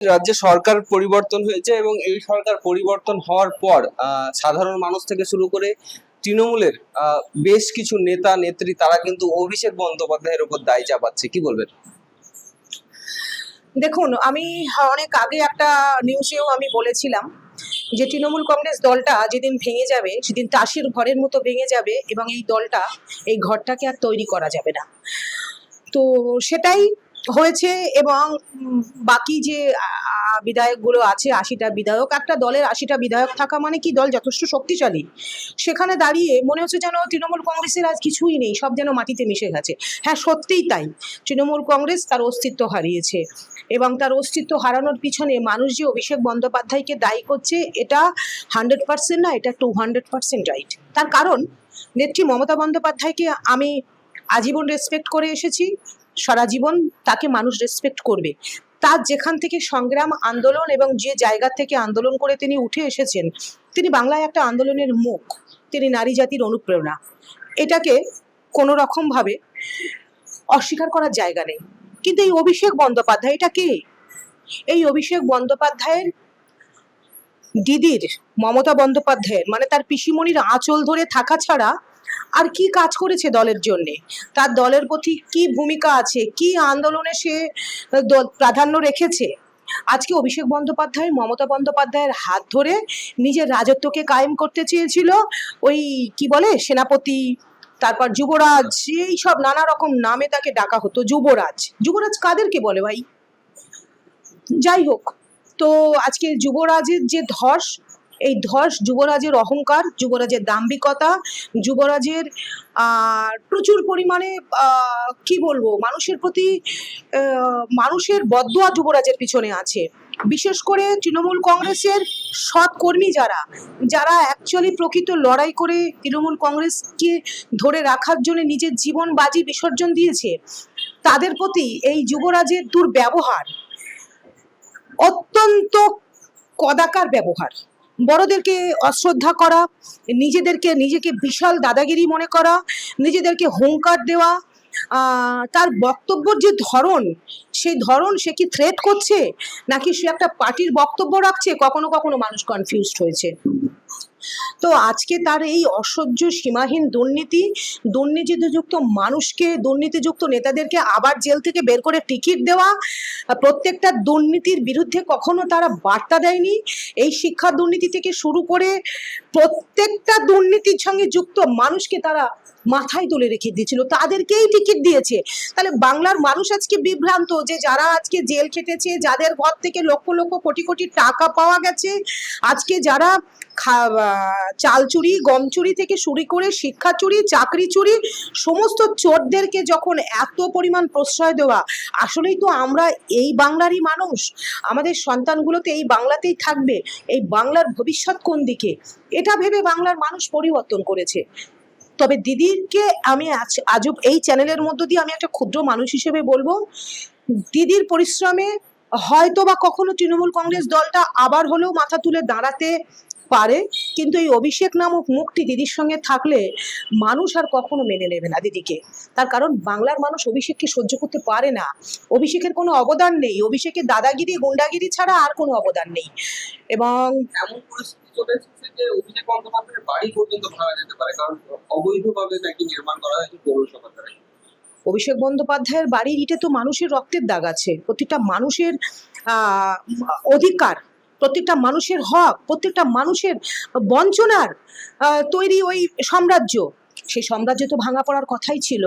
রাজ্যে সরকার পরিবর্তন হয়েছে এবং এই সরকার পরিবর্তন হওয়ার পর সাধারণ মানুষ থেকে শুরু করে তৃণমূলের বেশ কিছু নেতা নেত্রী তারা কিন্তু অভিষেক বন্দ্যোপাধ্যায়ের উপর দায় চাপাচ্ছে, কি বলবেন? দেখুন, আমি অনেক আগে একটা নিউজেও আমি বলেছিলাম যে তৃণমূল কংগ্রেস দলটা যেদিন ভেঙে যাবে সেদিন তাসের ঘরের মতো ভেঙে যাবে এবং এই ঘরটাকে আর তৈরি করা যাবে না। তো সেটাই হয়েছে। এবং বাকি যে বিধায়কগুলো আছে, ৮০টা বিধায়ক, একটা দলের ৮০টা বিধায়ক থাকা মানে কি দল যথেষ্ট শক্তিশালী। সেখানে দাঁড়িয়ে মনে হচ্ছে যেন তৃণমূল কংগ্রেসের আজ কিছুই নেই, সব যেন মাটিতে মিশে গেছে। হ্যাঁ, সত্যিই তাই। তৃণমূল কংগ্রেস তার অস্তিত্ব হারিয়েছে এবং তার অস্তিত্ব হারানোর পিছনে মানুষ যে অভিষেক বন্দ্যোপাধ্যায়কে দায়ী করছে, এটা 100% না, এটা 200% রাইট। তার কারণ নেত্রী মমতা বন্দ্যোপাধ্যায়কে আমি আজীবন রেসপেক্ট করে এসেছি, সারা জীবন তাকে মানুষ রেসপেক্ট করবে। তার যেখান থেকে সংগ্রাম, আন্দোলন এবং যে জায়গা থেকে আন্দোলন করে তিনি উঠে এসেছেন, তিনি বাংলায় একটা আন্দোলনের মুখ, তিনি নারী জাতির অনুপ্রেরণা। এটাকে কোনো রকমভাবে অস্বীকার করার জায়গা নেই। কিন্তু এই অভিষেক বন্দ্যোপাধ্যায় এটা কে? এই অভিষেক বন্দ্যোপাধ্যায়ের দিদির, মমতা বন্দ্যোপাধ্যায়ের মানে তার পিসিমণির আঁচল ধরে থাকা ছাড়া আর কি কাজ করেছে দলের জন্যে? তার দলের প্রতি কি ভূমিকা আছে, কি আন্দোলনে সে প্রাধান্য রেখেছে? আজকে অভিষেক বন্দ্যোপাধ্যায় মমতা বন্দ্যোপাধ্যায়ের হাত ধরে নিজের রাজত্বকে কায়েম করতে চেয়েছিল। ওই কি বলে সেনাপতি, তারপর যুবরাজ, এই সব নানা রকম নামে তাকে ডাকা হতো। যুবরাজ, যুবরাজ কাদেরকে বলে ভাই? যাই হোক, তো আজকে যুবরাজের যে ধস, এই ধস যুবরাজের অহংকার, যুবরাজের দাম্ভিকতা, যুবরাজের প্রচুর পরিমাণে কি বলবো, মানুষের প্রতি মানুষের বদদোয়া যুবরাজের পিছনে আছে। বিশেষ করে তৃণমূল কংগ্রেসের সৎ কর্মী যারা যারা অ্যাকচুয়ালি প্রকৃত লড়াই করে তৃণমূল কংগ্রেসকে ধরে রাখার জন্য নিজের জীবন বাজি বিসর্জন দিয়েছে, তাদের প্রতি এই যুবরাজের দুর্ব্যবহার, অত্যন্ত কদাকার ব্যবহার। বড়দেরকে অশ্রদ্ধা করা, নিজেকে বিশাল দাদাগিরি মনে করা, নিজেদেরকে হুঙ্কার দেওয়া, তার বক্তব্যের যে ধরন, সেই ধরন, সে কি থ্রেট করছে নাকি সে একটা পার্টির বক্তব্য রাখছে, কখনো কখনো মানুষ কনফিউজড হয়েছে। তো আজকে তার এই অসহ্য সীমাহীন দুর্নীতিযুক্ত মানুষকে, দুর্নীতিযুক্ত নেতাদেরকে আবার জেল থেকে বের করে টিকিট দেওয়া, প্রত্যেকটা দুর্নীতির বিরুদ্ধে কখনো তারা বার্তা দেয়নি। এই শিক্ষা দুর্নীতি থেকে শুরু করে প্রত্যেকটা দুর্নীতির সঙ্গে যুক্ত মানুষকে তারা মাথায় তুলে রেখে দিয়েছিল, তাদেরকেই টিকিট দিয়েছে। তাহলে বাংলার মানুষ আজকে বিভ্রান্ত যে যারা আজকে জেল খেটেছে, যাদের ঘর থেকে লক্ষ লক্ষ কোটি কোটি টাকা পাওয়া গেছে, আজকে যারা চাল চুরি, গম চুরি থেকে শুরু করে শিক্ষা চুরি, চাকরি চুরি, সমস্ত চোরদেরকে যখন এত পরিমাণ প্রশ্রয় দেওয়া, আসলেই তো আমরা এই বাংলারই মানুষ, আমাদের সন্তানগুলো তো এই বাংলাতেই থাকবে, এই বাংলার ভবিষ্যৎ কোন দিকে, এটা ভেবে বাংলার মানুষ পরিবর্তন করেছে। তবে দিদিকে আমি আজব এই চ্যানেলের মধ্য দিয়ে আমি একটা ক্ষুদ্র মানুষ হিসেবে বলবো, দিদির পরিশ্রমে হয়তো বা কখনো তৃণমূল কংগ্রেস দলটা আবার হলেও মাথা তুলে দাঁড়াতে পারে, কিন্তু এই অভিষেক নামক মুখটি দিদির সঙ্গে থাকলে মানুষ আর কখনো মেনে নেবে না দিদিকে। তার কারণ বাংলার মানুষ অভিষেককে সহ্য করতে পারে না। অভিষেকের কোনো অবদান নেই, অভিষেকের দাদাগিরি গুন্ডাগিরি ছাড়া আর কোনো অবদান নেই। এবং এমন পরিস্থিতি চলে এসেছে যে অভিষেক বন্দ্যোপাধ্যায়ের বাড়ি পর্যন্ত ভাঙা যেতে পারে, কারণ অবৈধভাবে নাকি নির্মাণ করা হয়েছে পৌরসভা দ্বারা। অভিষেক বন্দ্যোপাধ্যায়ের বাড়ির ইটে তো মানুষের রক্তের দাগ আছে, প্রত্যেকটা মানুষের অধিকার, প্রত্যেকটা মানুষের হক, প্রত্যেকটা মানুষের বঞ্চনার তৈরি ওই সাম্রাজ্য, সেই সাম্রাজ্য তো ভাঙা পড়ার কথাই ছিল।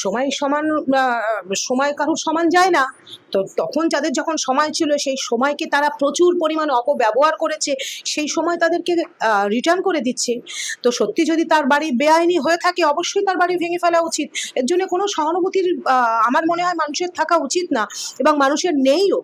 সময় কারোর সমান যায় না। তো তখন যাদের যখন সময় ছিল, সেই সময়কে তারা প্রচুর পরিমাণে অপব্যবহার করেছে, সেই সময় তাদেরকে রিটার্ন করে দিচ্ছে। তো সত্যি যদি তার বাড়ি বেআইনি হয়ে থাকে, অবশ্যই তার বাড়ি ভেঙে ফেলা উচিত। এর জন্য কোনো সহানুভূতির আমার মনে হয় মানুষের থাকা উচিত না, এবং মানুষের নেইও।